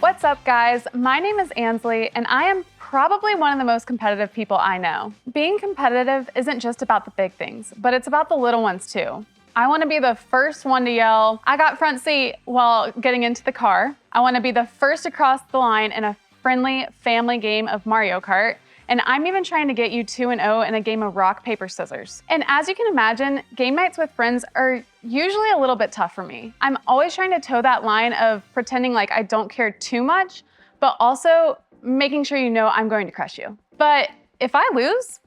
What's up, guys? My name is Ansley, and I am probably one of the most competitive people I know. Being competitive isn't just about the big things, but it's about the little ones too. I want to be the first one to yell, "I got front seat," while getting into the car. I want to be the first to cross the line in a friendly family game of Mario Kart. And I'm even trying to get you 2-0 in a game of rock, paper, scissors. And as you can imagine, game nights with friends are usually a little bit tough for me. I'm always trying to toe that line of pretending like I don't care too much, but also making sure you know I'm going to crush you. But if I lose,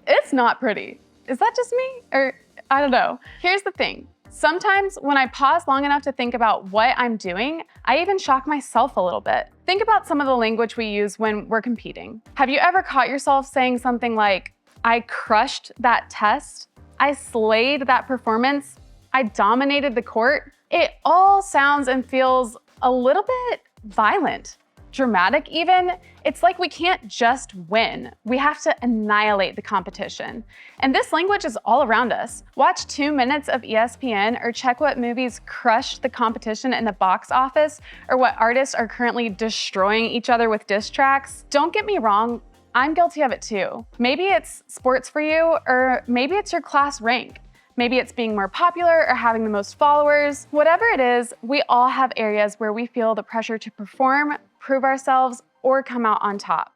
it's not pretty. Is that just me? Or I don't know. Here's the thing. Sometimes when I pause long enough to think about what I'm doing, I even shock myself a little bit. Think about some of the language we use when we're competing. Have you ever caught yourself saying something like, "I crushed that test," "I slayed that performance," "I dominated the court"? It all sounds and feels a little bit violent. Dramatic even. It's like we can't just win. We have to annihilate the competition. And this language is all around us. Watch 2 minutes of ESPN or check what movies crush the competition in the box office or what artists are currently destroying each other with diss tracks. Don't get me wrong, I'm guilty of it too. Maybe it's sports for you, or maybe it's your class rank. Maybe it's being more popular or having the most followers. Whatever it is, we all have areas where we feel the pressure to perform, prove ourselves, or come out on top.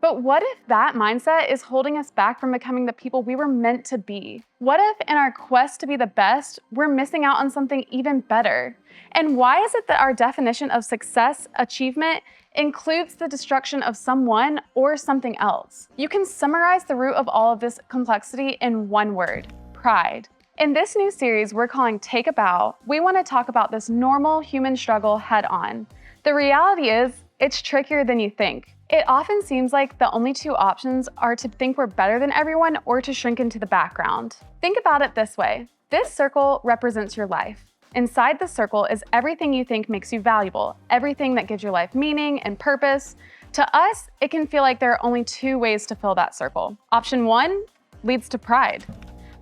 But what if that mindset is holding us back from becoming the people we were meant to be? What if in our quest to be the best, we're missing out on something even better? And why is it that our definition of success, achievement, includes the destruction of someone or something else? You can summarize the root of all of this complexity in one word: pride. In this new series we're calling Take a Bow, we want to talk about this normal human struggle head on. The reality is, it's trickier than you think. It often seems like the only two options are to think we're better than everyone or to shrink into the background. Think about it this way. This circle represents your life. Inside the circle is everything you think makes you valuable, everything that gives your life meaning and purpose. To us, it can feel like there are only two ways to fill that circle. Option 1 leads to pride.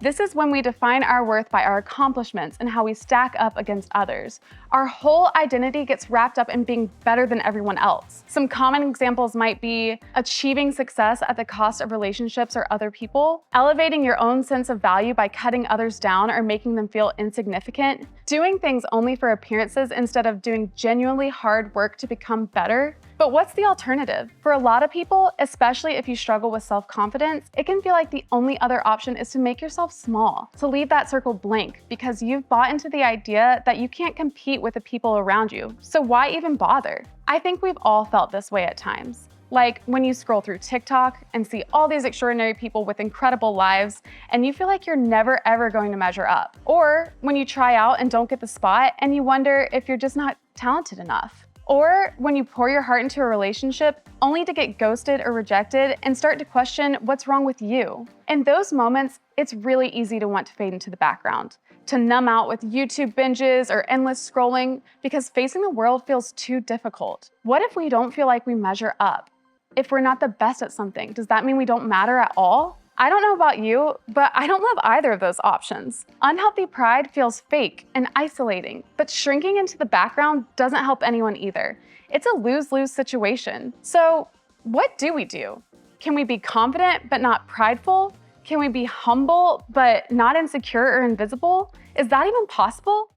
This is when we define our worth by our accomplishments and how we stack up against others. Our whole identity gets wrapped up in being better than everyone else. Some common examples might be achieving success at the cost of relationships or other people, elevating your own sense of value by cutting others down or making them feel insignificant, doing things only for appearances instead of doing genuinely hard work to become better. But what's the alternative? For a lot of people, especially if you struggle with self-confidence, it can feel like the only other option is to make yourself small, to leave that circle blank because you've bought into the idea that you can't compete with the people around you. So why even bother? I think we've all felt this way at times. Like when you scroll through TikTok and see all these extraordinary people with incredible lives and you feel like you're never ever going to measure up. Or when you try out and don't get the spot and you wonder if you're just not talented enough. Or when you pour your heart into a relationship only to get ghosted or rejected and start to question what's wrong with you. In those moments, it's really easy to want to fade into the background, to numb out with YouTube binges or endless scrolling because facing the world feels too difficult. What if we don't feel like we measure up? If we're not the best at something, does that mean we don't matter at all? I don't know about you, but I don't love either of those options. Unhealthy pride feels fake and isolating, but shrinking into the background doesn't help anyone either. It's a lose-lose situation. So what do we do? Can we be confident but not prideful? Can we be humble but not insecure or invisible? Is that even possible?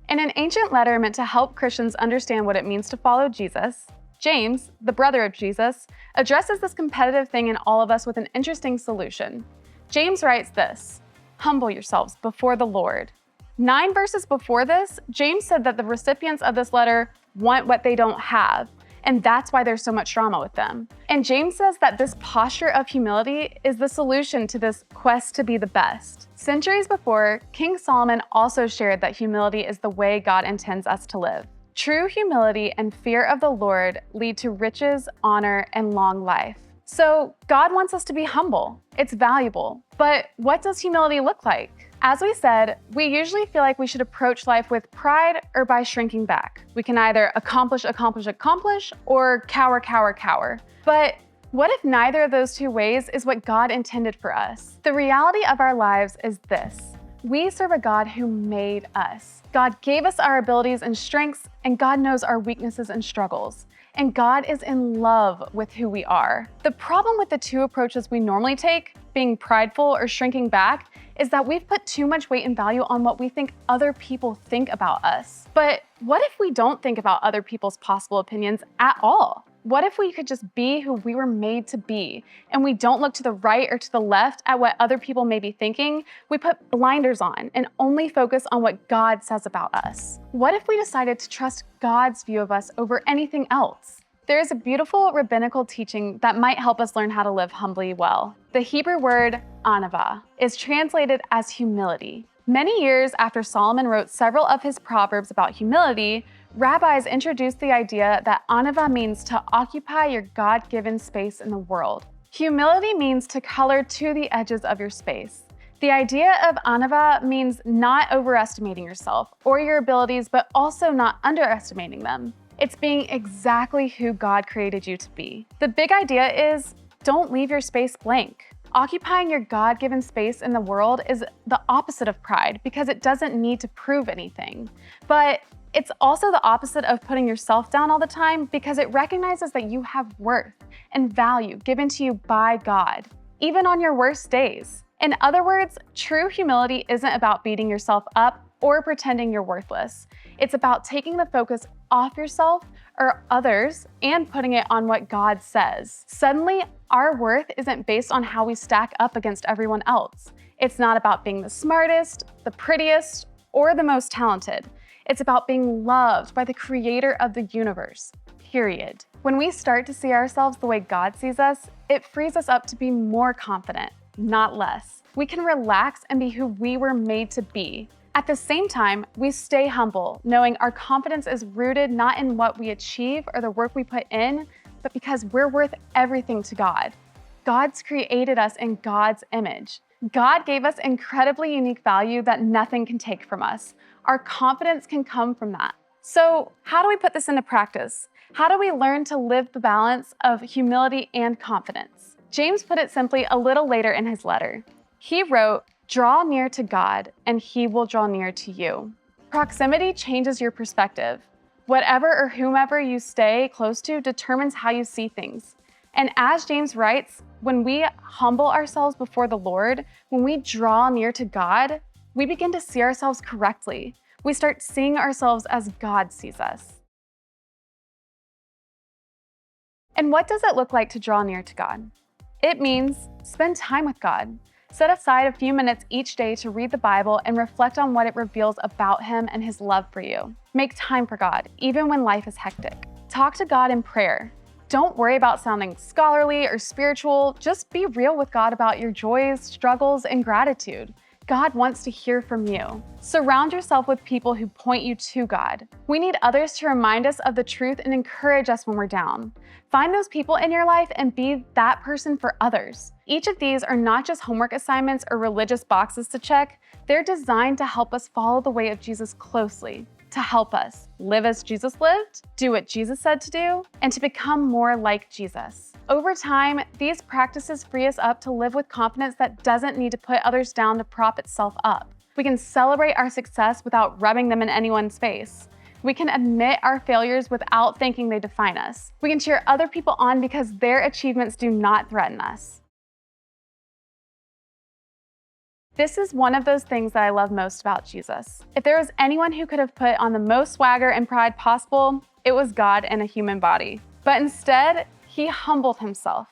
In an ancient letter meant to help Christians understand what it means to follow Jesus, James, the brother of Jesus, addresses this competitive thing in all of us with an interesting solution. James writes this: "Humble yourselves before the Lord." 9 verses before this, James said that the recipients of this letter want what they don't have, and that's why there's so much drama with them. And James says that this posture of humility is the solution to this quest to be the best. Centuries before, King Solomon also shared that humility is the way God intends us to live. True humility and fear of the Lord lead to riches, honor, and long life. So God wants us to be humble. It's valuable. But what does humility look like? As we said, we usually feel like we should approach life with pride or by shrinking back. We can either accomplish, or cower. But what if neither of those two ways is what God intended for us? The reality of our lives is this: We serve a God who made us. God gave us our abilities and strengths, and God knows our weaknesses and struggles. And God is in love with who we are. The problem with the two approaches we normally take, being prideful or shrinking back, is that we've put too much weight and value on what we think other people think about us. But what if we don't think about other people's possible opinions at all? What if we could just be who we were made to be, and we don't look to the right or to the left at what other people may be thinking? We put blinders on and only focus on what God says about us. What if we decided to trust God's view of us over anything else? There is a beautiful rabbinical teaching that might help us learn how to live humbly well. The Hebrew word anava is translated as humility. Many years after Solomon wrote several of his proverbs about humility, rabbis introduced the idea that anava means to occupy your God-given space in the world. Humility means to color to the edges of your space. The idea of anava means not overestimating yourself or your abilities, but also not underestimating them. It's being exactly who God created you to be. The big idea is don't leave your space blank. Occupying your God-given space in the world is the opposite of pride because it doesn't need to prove anything. But it's also the opposite of putting yourself down all the time because it recognizes that you have worth and value given to you by God, even on your worst days. In other words, true humility isn't about beating yourself up or pretending you're worthless. It's about taking the focus off yourself or others and putting it on what God says. Suddenly, our worth isn't based on how we stack up against everyone else. It's not about being the smartest, the prettiest, or the most talented. It's about being loved by the creator of the universe, period. When we start to see ourselves the way God sees us, it frees us up to be more confident, not less. We can relax and be who we were made to be. At the same time, we stay humble, knowing our confidence is rooted not in what we achieve or the work we put in, but because we're worth everything to God. God's created us in God's image. God gave us incredibly unique value that nothing can take from us. Our confidence can come from that. So, how do we put this into practice? How do we learn to live the balance of humility and confidence? James put it simply a little later in his letter. He wrote, "Draw near to God, and He will draw near to you." Proximity changes your perspective. Whatever or whomever you stay close to determines how you see things. And as James writes, when we humble ourselves before the Lord, when we draw near to God, we begin to see ourselves correctly. We start seeing ourselves as God sees us. And what does it look like to draw near to God? It means spend time with God. Set aside a few minutes each day to read the Bible and reflect on what it reveals about Him and His love for you. Make time for God, even when life is hectic. Talk to God in prayer. Don't worry about sounding scholarly or spiritual. Just be real with God about your joys, struggles, and gratitude. God wants to hear from you. Surround yourself with people who point you to God. We need others to remind us of the truth and encourage us when we're down. Find those people in your life and be that person for others. Each of these are not just homework assignments or religious boxes to check. They're designed to help us follow the way of Jesus closely, to help us live as Jesus lived, do what Jesus said to do, and to become more like Jesus. Over time, these practices free us up to live with confidence that doesn't need to put others down to prop itself up. We can celebrate our success without rubbing them in anyone's face. We can admit our failures without thinking they define us. We can cheer other people on because their achievements do not threaten us. This is one of those things that I love most about Jesus. If there was anyone who could have put on the most swagger and pride possible, it was God in a human body. But instead, He humbled Himself.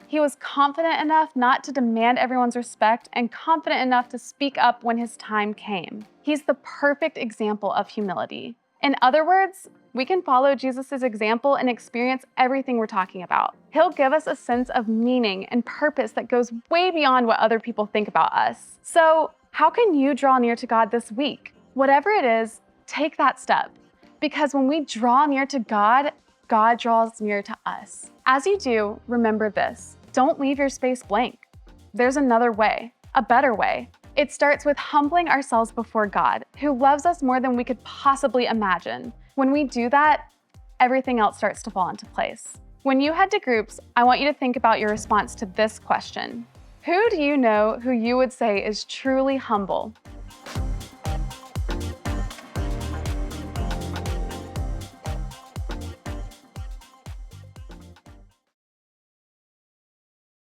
He was confident enough not to demand everyone's respect and confident enough to speak up when His time came. He's the perfect example of humility. In other words, we can follow Jesus' example and experience everything we're talking about. He'll give us a sense of meaning and purpose that goes way beyond what other people think about us. So, how can you draw near to God this week? Whatever it is, take that step. Because when we draw near to God, God draws near to us. As you do, remember this: don't leave your space blank. There's another way, a better way. It starts with humbling ourselves before God, who loves us more than we could possibly imagine. When we do that, everything else starts to fall into place. When you head to groups, I want you to think about your response to this question. Who do you know who you would say is truly humble?